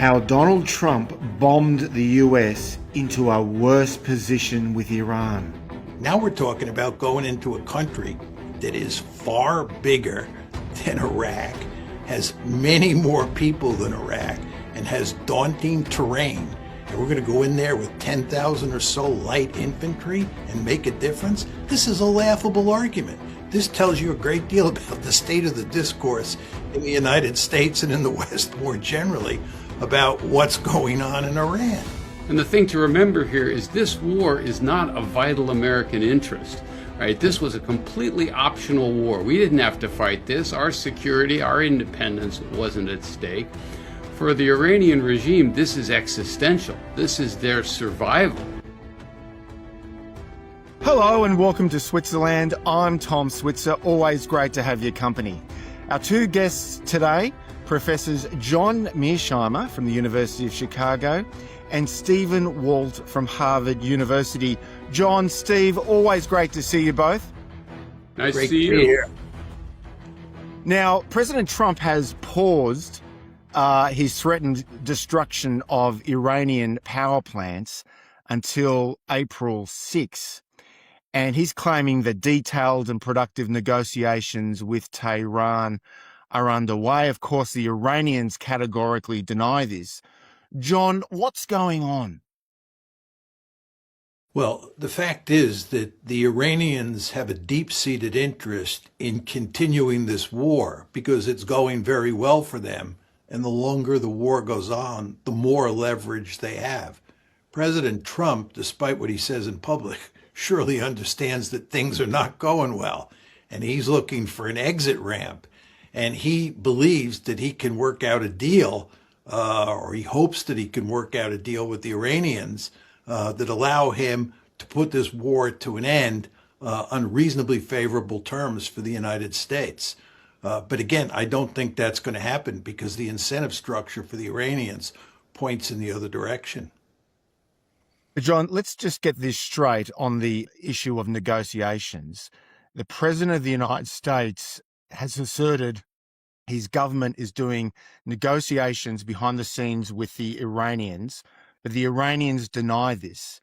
how Donald Trump bombed the US into a worse position with Iran. Now we're talking about going into a country that is far bigger than Iraq, has many more people than Iraq, and has daunting terrain. And we're going to go in there with 10,000 or so light infantry and make a difference? This is a laughable argument. This tells you a great deal about the state of the discourse in the United States and in the West more generally about what's going on in Iran. And the thing to remember here is this war is not a vital American interest, right? This was a completely optional war. We didn't have to fight this. Our security, our independence wasn't at stake. For the Iranian regime, this is existential. This is their survival. Hello and welcome to Switzerland. I'm Tom Switzer. Always great to have your company. Our two guests today, Professors John Mearsheimer from the University of Chicago and Stephen Walt from Harvard University. John, Steve, always great to see you both. Nice to see you. Now, President Trump has paused his threatened destruction of Iranian power plants until April 6. And he's claiming that detailed and productive negotiations with Tehran are underway. Of course, the Iranians categorically deny this. John, what's going on? Well, the fact is that the Iranians have a deep-seated interest in continuing this war because it's going very well for them. And the longer the war goes on, the more leverage they have. President Trump, despite what he says in public, surely understands that things are not going well. And he's looking for an exit ramp. And he believes that he can work out a deal, or he hopes that he can work out a deal with the Iranians that allow him to put this war to an end on reasonably favorable terms for the United States. But again, I don't think that's going to happen because the incentive structure for the Iranians points in the other direction. John, let's just get this straight on the issue of negotiations. The President of the United States has asserted his government is doing negotiations behind the scenes with the Iranians, but the Iranians deny this.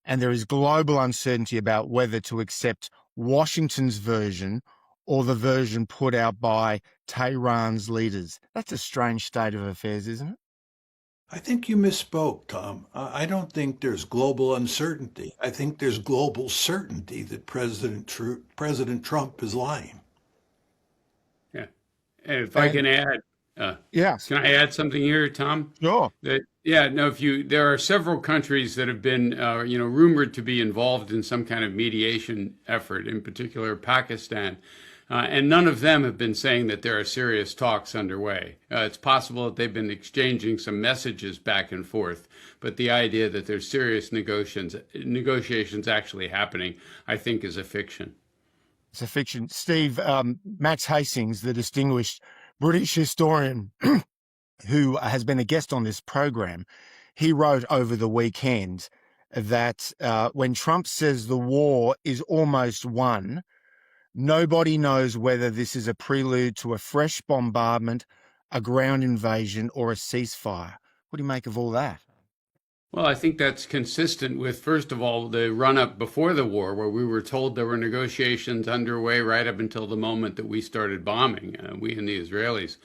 And there is global uncertainty about whether to accept Washington's version or the version put out by Tehran's leaders. That's a strange state of affairs, isn't it? I think you misspoke, Tom. I don't think there's global uncertainty. I think there's global certainty that President Trump is lying. Yeah. And if I can add, yes. Can I add something here, Tom? Sure. There are several countries that have been, rumored to be involved in some kind of mediation effort, in particular Pakistan. And none of them have been saying that there are serious talks underway. It's possible that they've been exchanging some messages back and forth, but the idea that there's serious negotiations actually happening, I think, is a fiction. It's a fiction. Steve, Max Hastings, the distinguished British historian who has been a guest on this program, he wrote over the weekend that when Trump says the war is almost won, nobody knows whether this is a prelude to a fresh bombardment, a ground invasion, or a ceasefire. What do you make of all that? Well, I think that's consistent with, first of all, the run-up before the war, where we were told there were negotiations underway right up until the moment that we started bombing, we and the Israelis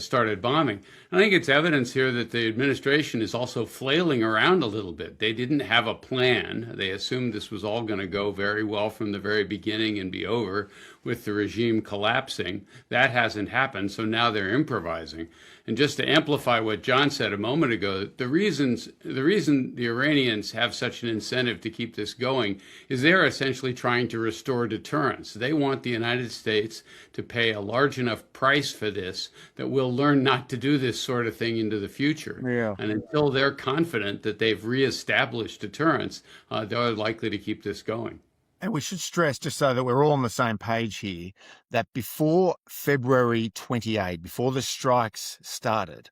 started bombing. And I think it's evidence here that the administration is also flailing around a little bit. They didn't have a plan. They assumed this was all going to go very well from the very beginning and be over with the regime collapsing. That hasn't happened, so now they're improvising. And just to amplify what John said a moment ago, the reason the Iranians have such an incentive to keep this going is they're essentially trying to restore deterrence. They want the United States to pay a large enough price for this that we'll learn not to do this sort of thing into the future. Yeah. And until they're confident that they've reestablished deterrence, they're likely to keep this going. And we should stress, just so that we're all on the same page here, that before February 28, before the strikes started,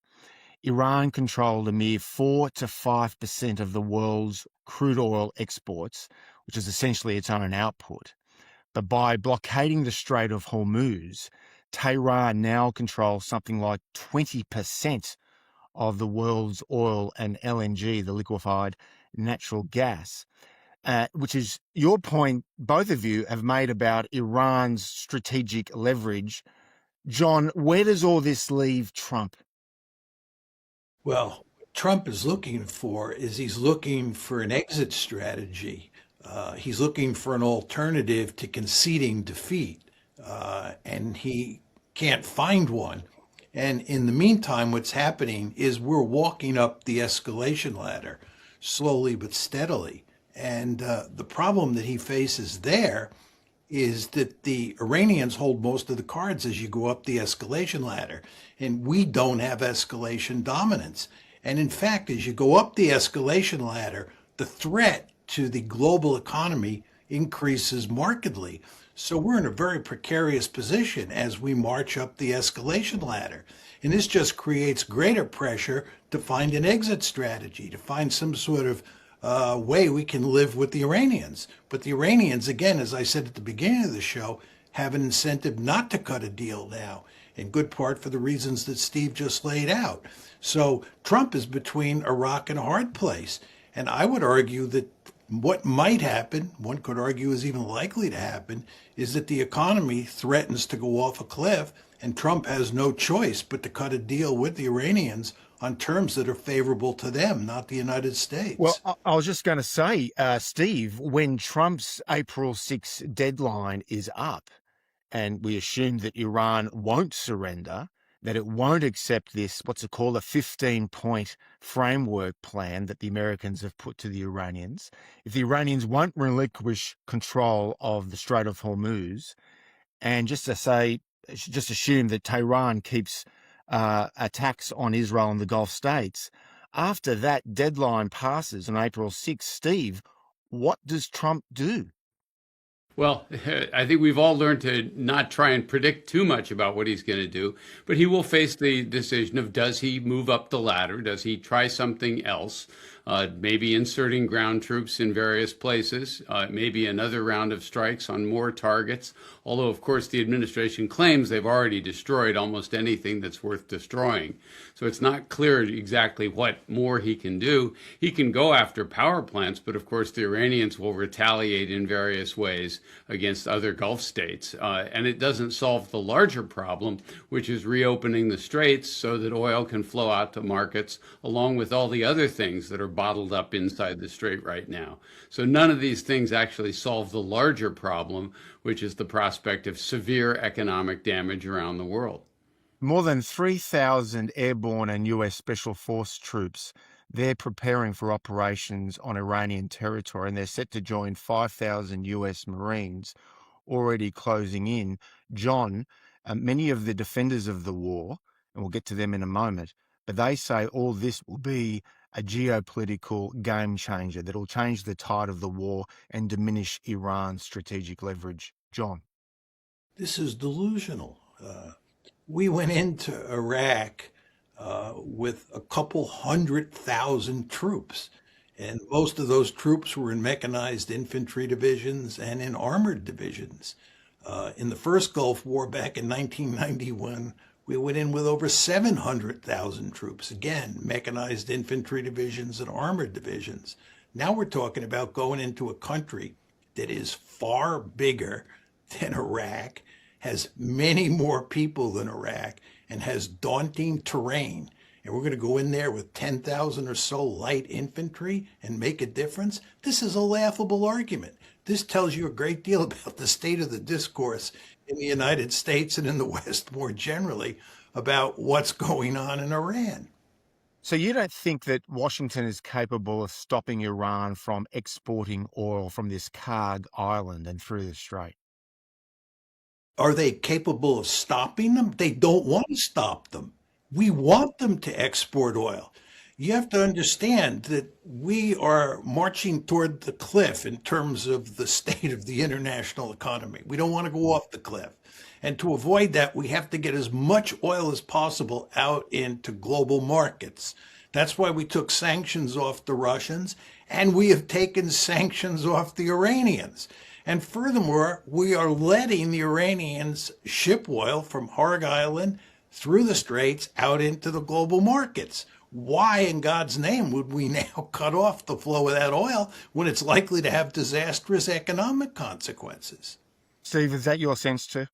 Iran controlled a mere 4 to 5% of the world's crude oil exports, which is essentially its own output. But by blockading the Strait of Hormuz, Tehran now controls something like 20% of the world's oil and LNG, the liquefied natural gas, which is your point both of you have made about Iran's strategic leverage. John, where does all this leave Trump? Well, what Trump is looking for is he's looking for an exit strategy. He's looking for an alternative to conceding defeat, and he can't find one. And in the meantime, what's happening is we're walking up the escalation ladder slowly but steadily. And the problem that he faces there is that the Iranians hold most of the cards as you go up the escalation ladder, and we don't have escalation dominance. And in fact, as you go up the escalation ladder, the threat to the global economy increases markedly. So we're in a very precarious position as we march up the escalation ladder. And this just creates greater pressure to find an exit strategy, to find some sort of way we can live with the Iranians. But the Iranians, again, as I said at the beginning of the show, have an incentive not to cut a deal now, in good part for the reasons that Steve just laid out. So Trump is between a rock and a hard place. And I would argue that what might happen, one could argue is even likely to happen, is that the economy threatens to go off a cliff and Trump has no choice but to cut a deal with the Iranians on terms that are favorable to them, not the United States. Well, I was just going to say, Steve, when Trump's April 6 deadline is up, and we assume that Iran won't surrender, that it won't accept this, what's it called, a 15-point framework plan that the Americans have put to the Iranians, if the Iranians won't relinquish control of the Strait of Hormuz, and just assume that Tehran keeps attacks on Israel and the Gulf states, after that deadline passes on April 6th, Steve, what does Trump do? Well, I think we've all learned to not try and predict too much about what he's going to do, but he will face the decision of, does he move up the ladder? Does he try something else? Maybe inserting ground troops in various places, maybe another round of strikes on more targets. Although, of course, the administration claims they've already destroyed almost anything that's worth destroying. So it's not clear exactly what more he can do. He can go after power plants, but of course the Iranians will retaliate in various ways against other Gulf states. And it doesn't solve the larger problem, which is reopening the straits so that oil can flow out to markets, along with all the other things that are bottled up inside the strait right now. So none of these things actually solve the larger problem, which is the prospect of severe economic damage around the world. More than 3,000 airborne and US Special Force troops, they're preparing for operations on Iranian territory, and they're set to join 5,000 US Marines already closing in. John, many of the defenders of the war, and we'll get to them in a moment, but they say all this will be a geopolitical game changer that will change the tide of the war and diminish Iran's strategic leverage. John. This is delusional. We went into Iraq with a couple 100,000 troops, and most of those troops were in mechanized infantry divisions and in armored divisions. In the first Gulf War back in 1991, we went in with over 700,000 troops, again, mechanized infantry divisions and armored divisions. Now we're talking about going into a country that is far bigger than Iraq, has many more people than Iraq, and has daunting terrain. And we're going to go in there with 10,000 or so light infantry and make a difference? This is a laughable argument. This tells you a great deal about the state of the discourse in the United States and in the West more generally about what's going on in Iran. So you don't think that Washington is capable of stopping Iran from exporting oil from this Karg island and through the strait? Are they capable of stopping them? They don't want to stop them. We want them to export oil. You have to understand that we are marching toward the cliff in terms of the state of the international economy. We don't want to go off the cliff. And to avoid that, we have to get as much oil as possible out into global markets. That's why we took sanctions off the Russians, and we have taken sanctions off the Iranians. And furthermore, we are letting the Iranians ship oil from Harg Island through the straits out into the global markets. Why in God's name would we now cut off the flow of that oil when it's likely to have disastrous economic consequences? Steve, is that your sense too?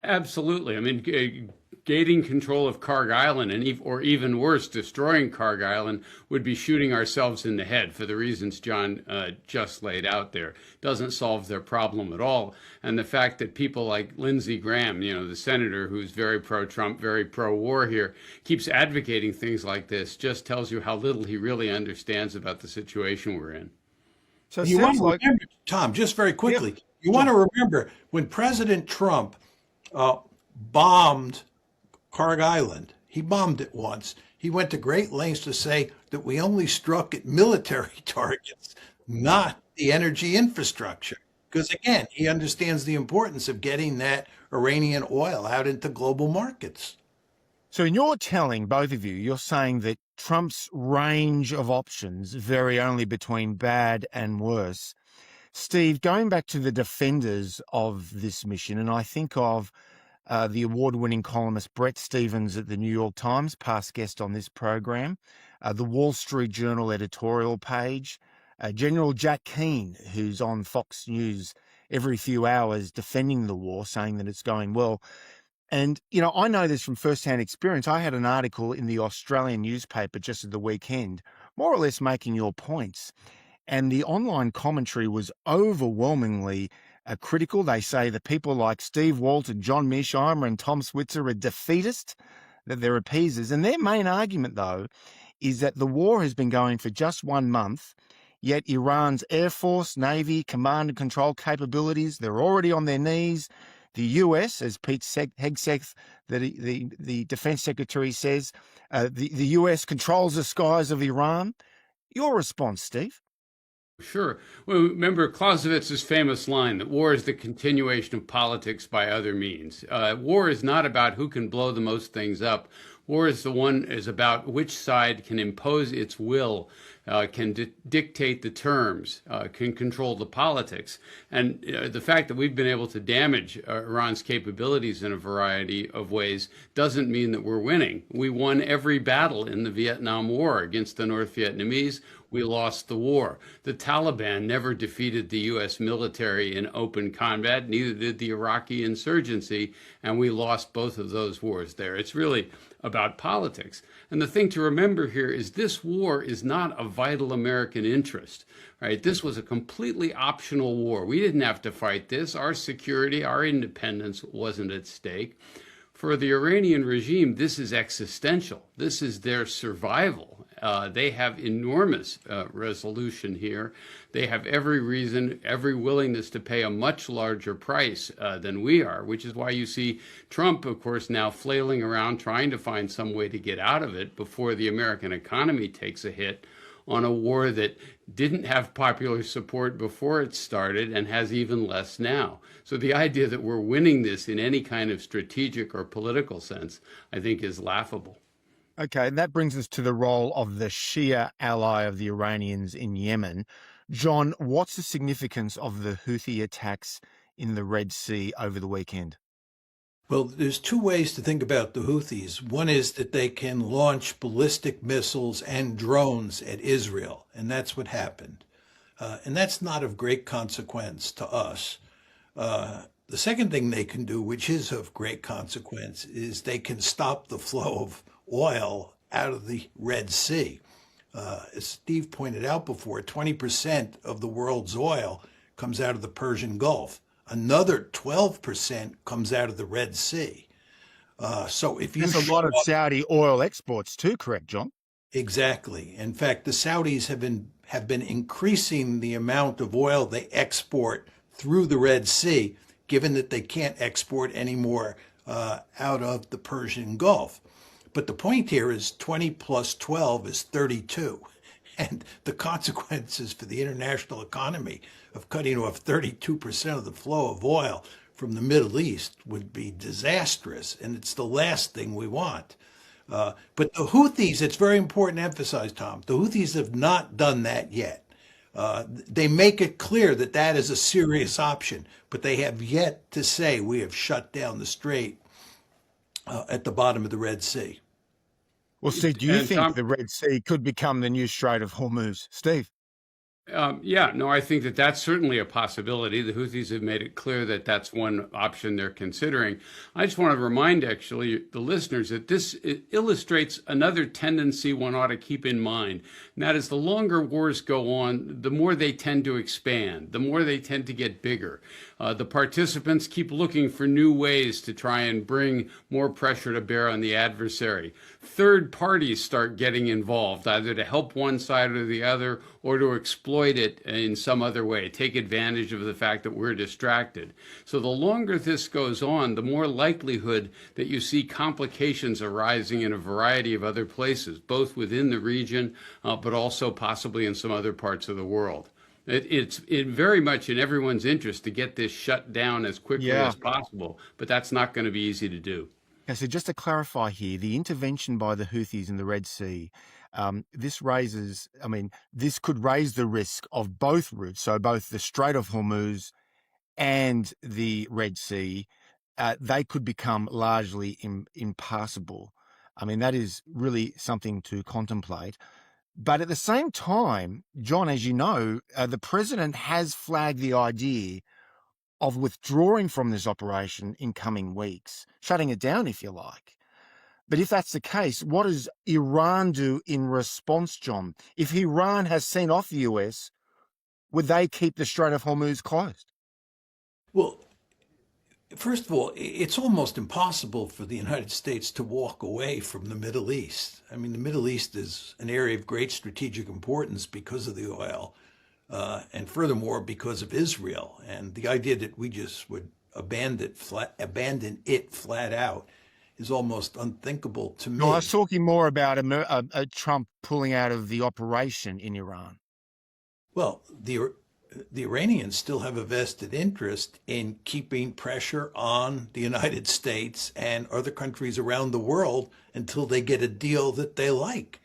Absolutely. I mean, gaining control of Karg Island or even worse, destroying Karg Island would be shooting ourselves in the head for the reasons John just laid out there. Doesn't solve their problem at all. And the fact that people like Lindsey Graham, the senator who's very pro-Trump, very pro-war here, keeps advocating things like this just tells you how little he really understands about the situation we're in. So you want to remember, Tom, just very quickly, you want to remember when President Trump bombed Karg Island. He bombed it once. He went to great lengths to say that we only struck at military targets, not the energy infrastructure. Because again, he understands the importance of getting that Iranian oil out into global markets. So in your telling, both of you, you're saying that Trump's range of options vary only between bad and worse. Steve, going back to the defenders of this mission, and I think of the award-winning columnist Brett Stevens at the New York Times, past guest on this program, the Wall Street Journal editorial page, General Jack Keane, who's on Fox News every few hours defending the war, saying that it's going well. And, I know this from firsthand experience. I had an article in the Australian newspaper just at the weekend, more or less making your points. And the online commentary was overwhelmingly critical. They say that people like Steve Walton, John Mearsheimer, and Tom Switzer are defeatist, that they're appeasers. And their main argument, though, is that the war has been going for just 1 month, yet Iran's Air Force, Navy, command and control capabilities, they're already on their knees. The US, as Pete Hegseth, the defense secretary, says, the US controls the skies of Iran. Your response, Steve? Sure. Well, remember Clausewitz's famous line that war is the continuation of politics by other means. War is not about who can blow the most things up. War is about which side can impose its will, can dictate the terms, can control the politics. And the fact that we've been able to damage Iran's capabilities in a variety of ways doesn't mean that we're winning. We won every battle in the Vietnam War against the North Vietnamese. We lost the war. The Taliban never defeated the U.S. military in open combat, neither did the Iraqi insurgency, and we lost both of those wars there. It's really about politics. And the thing to remember here is this war is not a vital American interest, right? This was a completely optional war. We didn't have to fight this. Our security, our independence wasn't at stake. For the Iranian regime, this is existential. This is their survival. They have enormous resolution here. They have every reason, every willingness to pay a much larger price than we are, which is why you see Trump, of course, now flailing around trying to find some way to get out of it before the American economy takes a hit on a war that didn't have popular support before it started and has even less now. So the idea that we're winning this in any kind of strategic or political sense, I think, is laughable. Okay, and that brings us to the role of the Shia ally of the Iranians in Yemen. John, what's the significance of the Houthi attacks in the Red Sea over the weekend? Well, there's two ways to think about the Houthis. One is that they can launch ballistic missiles and drones at Israel, and that's what happened. And that's not of great consequence to us. The second thing they can do, which is of great consequence, is they can stop the flow of oil out of the Red Sea. As Steve pointed out before, 20% of the world's oil comes out of the Persian Gulf. Another 12% comes out of the Red Sea. So if you There's a lot of Saudi oil exports too, correct, John? Exactly. In fact, the Saudis have been increasing the amount of oil they export through the Red Sea, given that they can't export any more out of the Persian Gulf. But the point here is 20 plus 12 is 32. And the consequences for the international economy of cutting off 32% of the flow of oil from the Middle East would be disastrous. And it's the last thing we want. But the Houthis, it's very important to emphasize, Tom, the Houthis have not done that yet. They make it clear that that is a serious option, but they have yet to say we have shut down the strait. at the bottom of the Red Sea. Well, Steve, do you And think Tom, the Red Sea could become the new Strait of Hormuz? Steve? yeah, no, I think that that's certainly a possibility. The Houthis have made it clear that that's one option they're considering. I just want to remind, actually, the listeners that this illustrates another tendency one ought to keep in mind. And that is the longer wars go on, the more they tend to expand, the more they tend to get bigger. The participants keep looking for new ways to try and bring more pressure to bear on the adversary. Third parties start getting involved, either to help one side or the other, or to exploit it in some other way, take advantage of the fact that we're distracted. So the longer this goes on, the more likelihood that you see complications arising in a variety of other places, both within the region, but also possibly in some other parts of the world. It's very much in everyone's interest to get this shut down as quickly Yeah. as possible, but that's not going to be easy to do. Okay, so just to clarify here, the intervention by the Houthis in the Red Sea, this could raise the risk of both routes, so both the Strait of Hormuz and the Red Sea, they could become largely impassable. I mean, that is really something to contemplate. But at the same time, John, as you know, the president has flagged the idea of withdrawing from this operation in coming weeks, shutting it down, if you like. But if that's the case, what does Iran do in response, John? If Iran has sent off the US, would they keep the Strait of Hormuz closed? Well, first of all, it's almost impossible for the United States to walk away from the Middle East. I mean, the Middle East is an area of great strategic importance because of the oil, and furthermore, because of Israel. And the idea that we just would abandon it flat out is almost unthinkable to me. No, I was talking more about Trump pulling out of the operation in Iran. Well, the Iranians still have a vested interest in keeping pressure on the United States and other countries around the world until they get a deal that they like.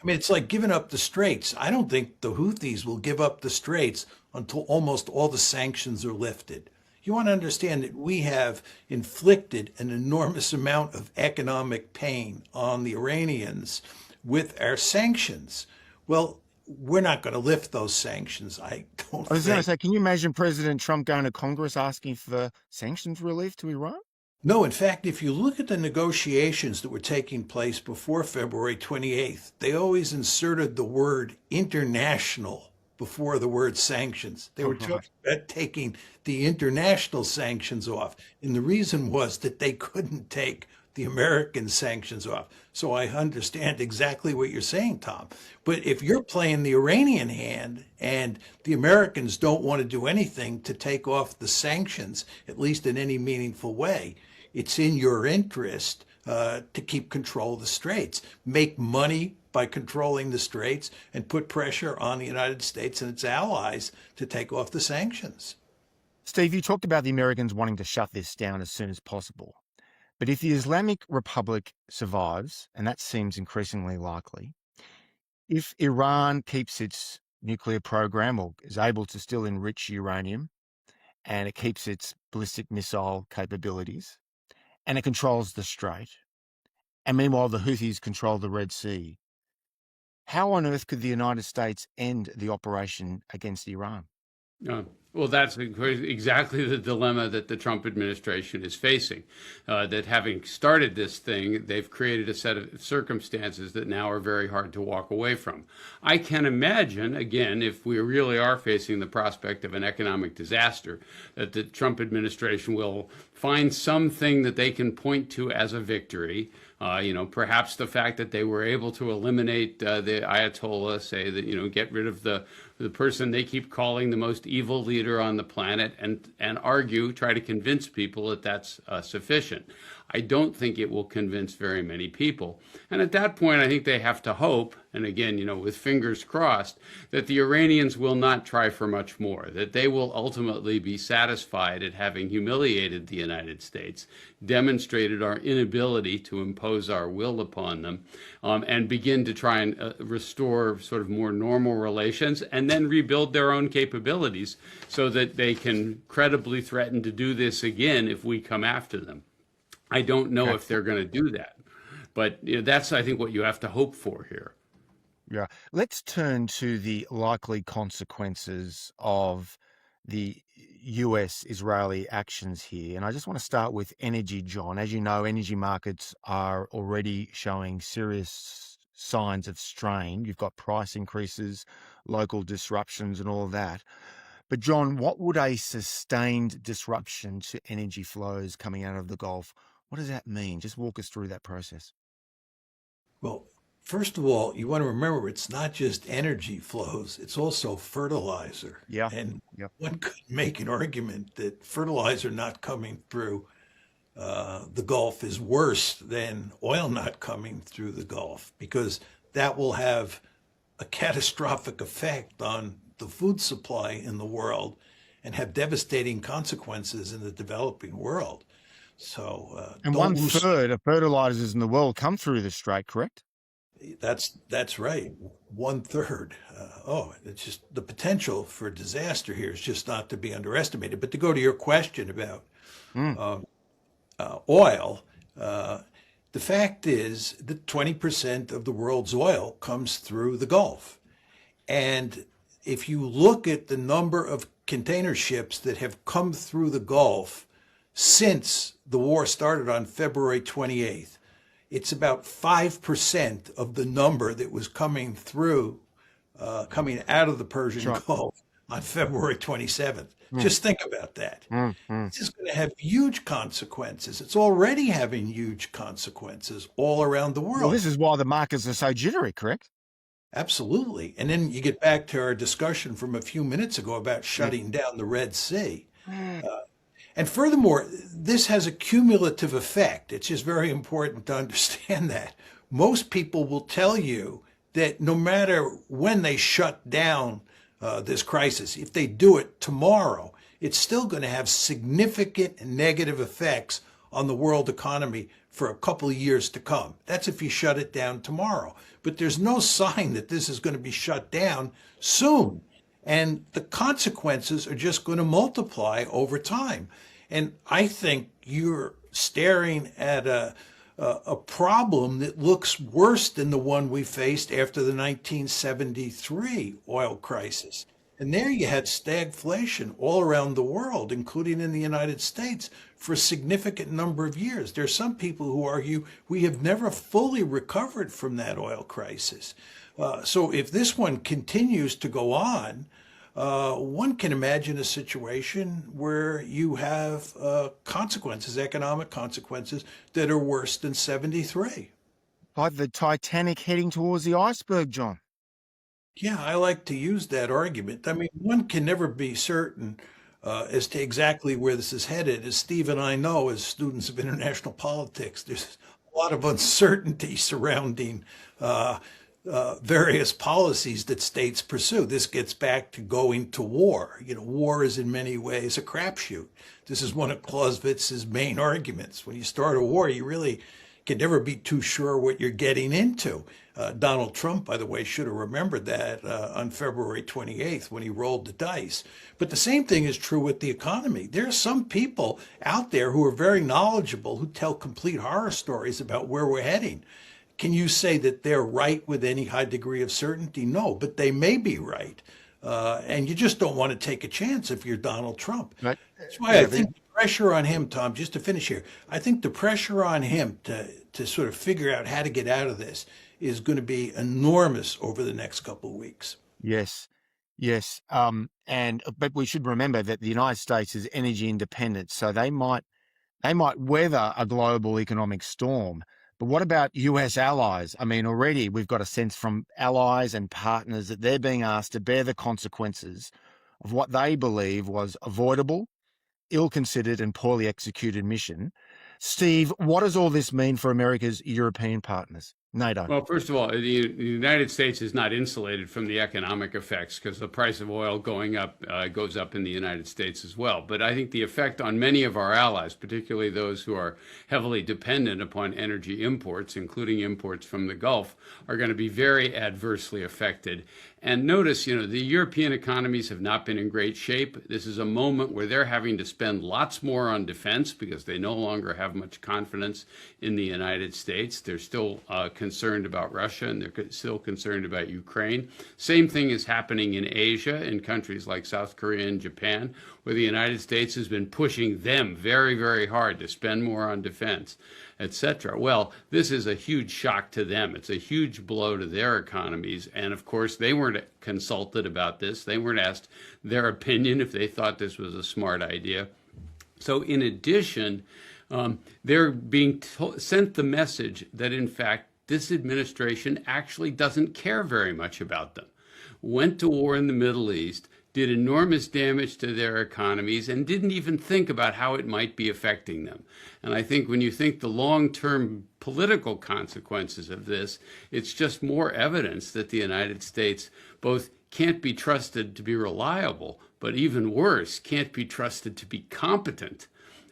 It's like giving up the Straits. I don't think the Houthis will give up the Straits until almost all the sanctions are lifted. You want to understand that we have inflicted an enormous amount of economic pain on the Iranians with our sanctions. Well, we're not going to lift those sanctions. I was going to say, can you imagine President Trump going to Congress asking for sanctions relief to Iran? No, in fact, if you look at the negotiations that were taking place before February 28th, they always inserted the word international before the word sanctions. They were talking about taking the international sanctions off. And the reason was that they couldn't take the American sanctions off. So I understand exactly what you're saying, Tom. But if you're playing the Iranian hand and the Americans don't want to do anything to take off the sanctions, at least in any meaningful way, it's in your interest to keep control of the Straits, make money by controlling the Straits, and put pressure on the United States and its allies to take off the sanctions. Steve, you talked about the Americans wanting to shut this down as soon as possible. But if the Islamic Republic survives, and that seems increasingly likely, if Iran keeps its nuclear program or is able to still enrich uranium, and it keeps its ballistic missile capabilities, and it controls the Strait, and meanwhile the Houthis control the Red Sea, how on earth could the United States end the operation against Iran? Well, that's exactly the dilemma that the Trump administration is facing. That having started this thing, they've created a set of circumstances that now are very hard to walk away from. I can imagine, again, if we really are facing the prospect of an economic disaster, that the Trump administration will find something that they can point to as a victory. Perhaps the fact that they were able to eliminate the Ayatollah, say that, get rid of the person they keep calling the most evil leader on the planet, and try to convince people that that's sufficient. I don't think it will convince very many people. And at that point, I think they have to hope, and again, with fingers crossed, that the Iranians will not try for much more, that they will ultimately be satisfied at having humiliated the United States, demonstrated our inability to impose our will upon them, and begin to try and restore sort of more normal relations, and then rebuild their own capabilities so that they can credibly threaten to do this again if we come after them. I don't know Okay. if they're going to do that. But that's, I think, what you have to hope for here. Yeah. Let's turn to the likely consequences of the US-Israeli actions here. And I just want to start with energy, John. As you know, energy markets are already showing serious signs of strain. You've got price increases, local disruptions, and all of that. But John, what would a sustained disruption to energy flows coming out of the Gulf, what does that mean? Just walk us through that process. Well, first of all, you want to remember it's not just energy flows, it's also fertilizer. Yeah. And Yep. one could make an argument that fertilizer not coming through the Gulf is worse than oil not coming through the Gulf, because that will have a catastrophic effect on the food supply in the world and have devastating consequences in the developing world. So And don't one lose. third of fertilizers in the world come through the strait, correct? That's right. One third. It's just the potential for disaster here is just not to be underestimated. But to go to your question about Mm. oil, the fact is that 20% of the world's oil comes through the Gulf. And if you look at the number of container ships that have come through the Gulf since the war started on February 28th, it's about 5% of the number that was coming through, coming out of the That's Persian right. Gulf on February 27th. Mm. Just think about that. Mm. This is going to have huge consequences. It's already having huge consequences all around the Well, world. this is why the markets are so jittery, correct? Absolutely. And then you get back to our discussion from a few minutes ago about Mm. shutting down the Red Sea. And furthermore, this has a cumulative effect. It's just very important to understand that. Most people will tell you that no matter when they shut down this crisis, if they do it tomorrow, it's still going to have significant negative effects on the world economy for a couple of years to come. That's if you shut it down tomorrow. But there's no sign that this is going to be shut down soon. And the consequences are just going to multiply over time. And I think you're staring at a problem that looks worse than the one we faced after the 1973 oil crisis. And there you had stagflation all around the world, including in the United States, for a significant number of years. There are some people who argue we have never fully recovered from that oil crisis. So if this one continues to go on, one can imagine a situation where you have consequences, economic consequences, that are worse than 73. Like the Titanic heading towards the iceberg, John. Yeah, I like to use that argument. I mean, one can never be certain as to exactly where this is headed. As Steve and I know, as students of international politics, there's a lot of uncertainty surrounding various policies that states pursue. This gets back to going to war. You know, war is in many ways a crapshoot. This is one of Clausewitz's main arguments. When you start a war, you really can never be too sure what you're getting into. Donald Trump, by the way, should have remembered that on February 28th when he rolled the dice. But the same thing is true with the economy. There are some people out there who are very knowledgeable who tell complete horror stories about where we're heading. Can you say that they're right with any high degree of certainty? No, but they may be right. And you just don't want to take a chance if you're Donald Trump. Right. That's why Yeah, I think the pressure on him, Tom, just to finish here, I think the pressure on him to sort of figure out how to get out of this is going to be enormous over the next couple of weeks. Yes. Yes. But we should remember that the United States is energy independent, so they might weather a global economic storm. But what about US allies? I mean, already we've got a sense from allies and partners that they're being asked to bear the consequences of what they believe was avoidable, ill-considered and poorly executed mission. Steve, what does all this mean for America's European partners? NATO. Well, first of all, the United States is not insulated from the economic effects because the price of oil going up goes up in the United States as well. But I think the effect on many of our allies, particularly those who are heavily dependent upon energy imports, including imports from the Gulf, are going to be very adversely affected. And notice, the European economies have not been in great shape. This is a moment where they're having to spend lots more on defense because they no longer have much confidence in the United States. They're still concerned about Russia, and they're still concerned about Ukraine. Same thing is happening in Asia, in countries like South Korea and Japan, where the United States has been pushing them very, very hard to spend more on defense, etc. Well, this is a huge shock to them. It's a huge blow to their economies. And of course, they weren't consulted about this. They weren't asked their opinion if they thought this was a smart idea. So in addition, they're being sent the message that, in fact, this administration actually doesn't care very much about them. Went to war in the Middle East, did enormous damage to their economies, and didn't even think about how it might be affecting them. And I think when you think the long-term political consequences of this, it's just more evidence that the United States both can't be trusted to be reliable, but even worse, can't be trusted to be competent.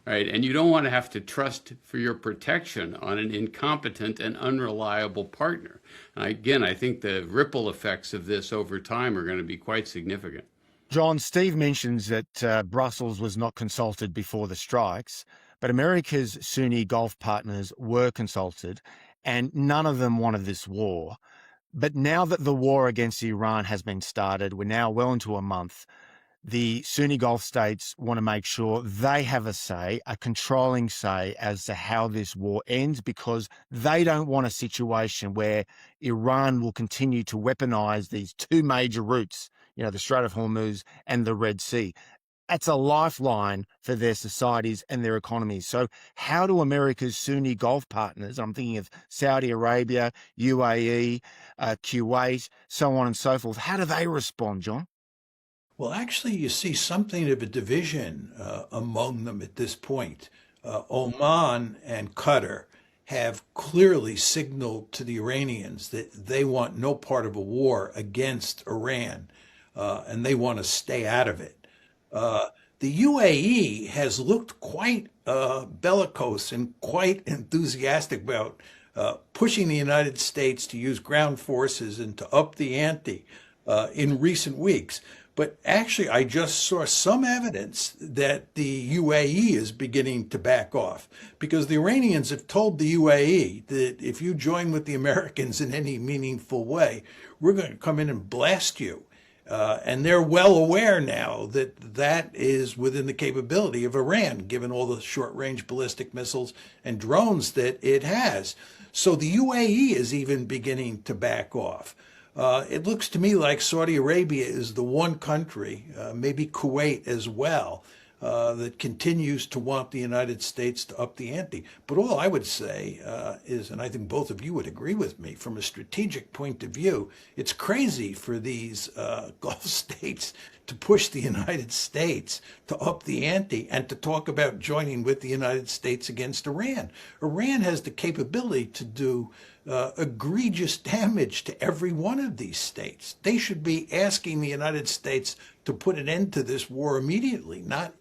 Right? And you don't want to have to trust for your protection on an incompetent and unreliable partner. And again, I think the ripple effects of this over time are going to be quite significant. John, Steve mentions that Brussels was not consulted before the strikes, but America's Sunni Gulf partners were consulted, and none of them wanted this war. But now that the war against Iran has been started, we're now well into a month, the Sunni Gulf states want to make sure they have a say, a controlling say as to how this war ends, because they don't want a situation where Iran will continue to weaponize these two major routes, the Strait of Hormuz and the Red Sea. That's a lifeline for their societies and their economies. So how do America's Sunni Gulf partners, I'm thinking of Saudi Arabia, UAE, Kuwait, so on and so forth, how do they respond, John? Well, actually, you see something of a division among them at this point. Oman and Qatar have clearly signaled to the Iranians that they want no part of a war against Iran, and they want to stay out of it. The UAE has looked quite bellicose and quite enthusiastic about pushing the United States to use ground forces and to up the ante in recent weeks. But actually, I just saw some evidence that the UAE is beginning to back off, because the Iranians have told the UAE that if you join with the Americans in any meaningful way, we're going to come in and blast you. And they're well aware now that that is within the capability of Iran, given all the short-range ballistic missiles and drones that it has. So the UAE is even beginning to back off. It looks to me like Saudi Arabia is the one country, maybe Kuwait as well, that continues to want the United States to up the ante. But all I would say is, and I think both of you would agree with me, from a strategic point of view, it's crazy for these Gulf states to push the United States to up the ante and to talk about joining with the United States against Iran. Iran has the capability to do egregious damage to every one of these states. They should be asking the United States to put an end to this war immediately, not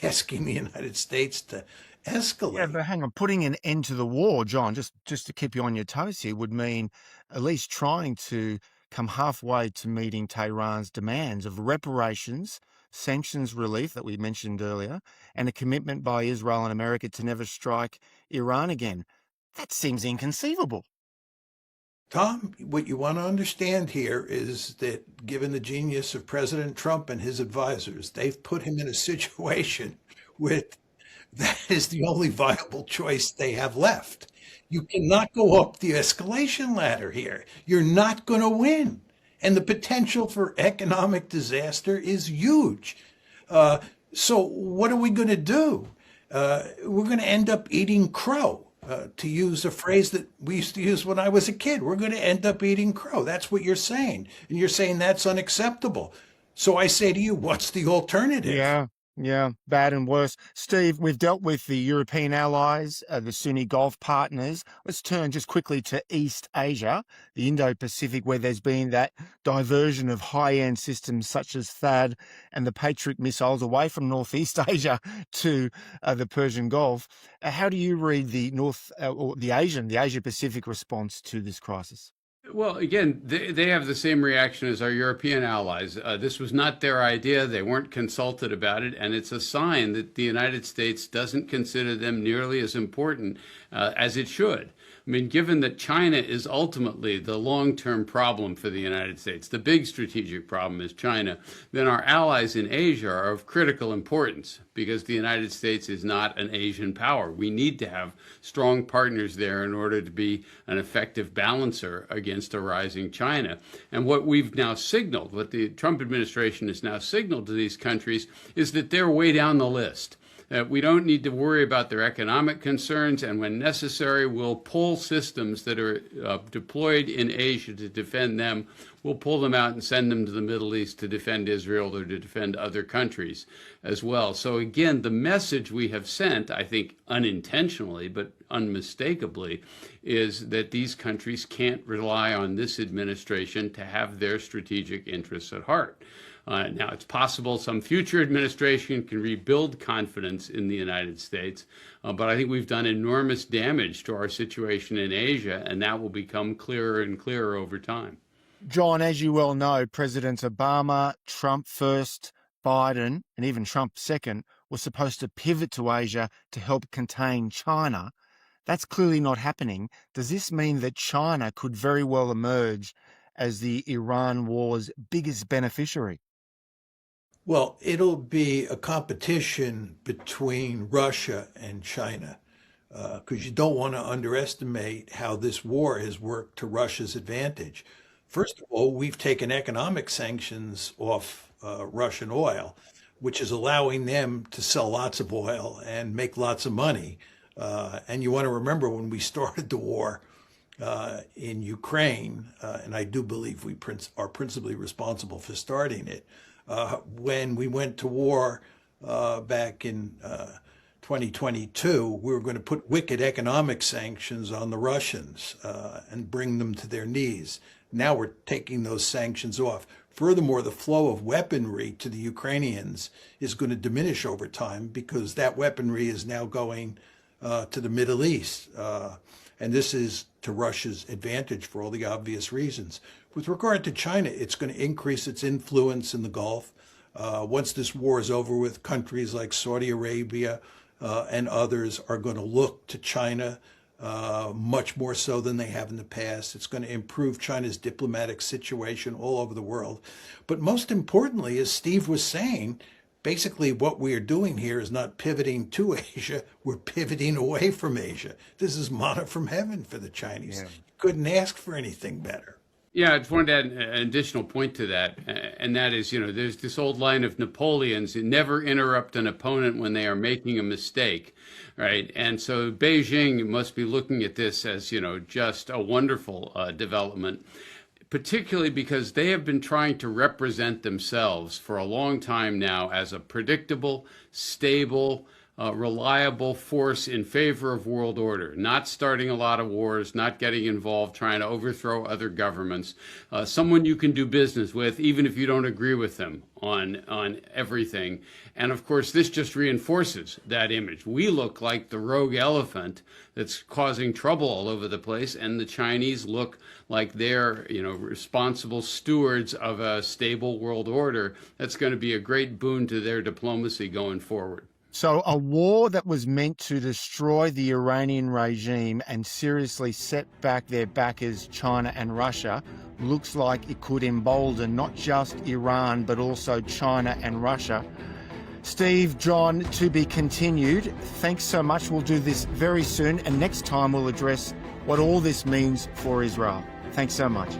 asking the United States to escalate. Yeah, but hang on, putting an end to the war, John, just to keep you on your toes here, would mean at least trying to come halfway to meeting Tehran's demands of reparations, sanctions relief that we mentioned earlier, and a commitment by Israel and America to never strike Iran again. That seems inconceivable. Tom, what you want to understand here is that given the genius of President Trump and his advisors, they've put him in a situation with that is the only viable choice they have left. You cannot go up the escalation ladder here. You're not going to win. And the potential for economic disaster is huge. So what are we going to do? We're going to end up eating crow. To use a phrase that we used to use when I was a kid, we're going to end up eating crow. That's what you're saying. And you're saying that's unacceptable. So I say to you, what's the alternative? Yeah. Yeah, bad and worse. Steve, we've dealt with the European allies, the Sunni Gulf partners. Let's turn just quickly to East Asia, the Indo-Pacific, where there's been that diversion of high-end systems such as THAAD and the Patriot missiles away from Northeast Asia to the Persian Gulf. How do you read the the Asia-Pacific response to this crisis? Well, again, they have the same reaction as our European allies. This was not their idea. They weren't consulted about it. And it's a sign that the United States doesn't consider them nearly as important as it should. I mean, given that China is ultimately the long-term problem for the United States, the big strategic problem is China, then our allies in Asia are of critical importance because the United States is not an Asian power. We need to have strong partners there in order to be an effective balancer against a rising China. And what we've now signaled, what the Trump administration has now signaled to these countries, is that they're way down the list. We don't need to worry about their economic concerns, and when necessary, we'll pull systems that are deployed in Asia to defend them. We'll pull them out and send them to the Middle East to defend Israel or to defend other countries as well. So again, the message we have sent, I think unintentionally but unmistakably, is that these countries can't rely on this administration to have their strategic interests at heart. Now, it's possible some future administration can rebuild confidence in the United States, but I think we've done enormous damage to our situation in Asia, and that will become clearer and clearer over time. John, as you well know, Presidents Obama, Trump first, Biden, and even Trump second were supposed to pivot to Asia to help contain China. That's clearly not happening. Does this mean that China could very well emerge as the Iran war's biggest beneficiary? Well, it'll be a competition between Russia and China because you don't want to underestimate how this war has worked to Russia's advantage. First of all, we've taken economic sanctions off Russian oil, which is allowing them to sell lots of oil and make lots of money. And you want to remember when we started the war in Ukraine, and I do believe we are principally responsible for starting it, when we went to war back in 2022, we were going to put wicked economic sanctions on the Russians and bring them to their knees. Now we're taking those sanctions off. Furthermore, the flow of weaponry to the Ukrainians is going to diminish over time because that weaponry is now going to the Middle East. And this is to Russia's advantage for all the obvious reasons. With regard to China, it's going to increase its influence in the Gulf. Once this war is over with, countries like Saudi Arabia and others are going to look to China much more so than they have in the past. It's going to improve China's diplomatic situation all over the world. But most importantly, as Steve was saying, basically what we are doing here is not pivoting to Asia, we're pivoting away from Asia. This is manna from heaven for the Chinese. Yeah. You couldn't ask for anything better. Yeah, I just wanted to add an additional point to that, and that is, there's this old line of Napoleon's, never interrupt an opponent when they are making a mistake, right? And so Beijing must be looking at this as, just a wonderful development, particularly because they have been trying to represent themselves for a long time now as a predictable, stable, reliable force in favor of world order, not starting a lot of wars, not getting involved, trying to overthrow other governments, someone you can do business with, even if you don't agree with them on everything. And of course, this just reinforces that image. We look like the rogue elephant that's causing trouble all over the place, and the Chinese look like they're, responsible stewards of a stable world order. That's going to be a great boon to their diplomacy going forward. So a war that was meant to destroy the Iranian regime and seriously set back their backers, China and Russia, looks like it could embolden not just Iran, but also China and Russia. Steve, John, to be continued. Thanks so much. We'll do this very soon. And next time we'll address what all this means for Israel. Thanks so much.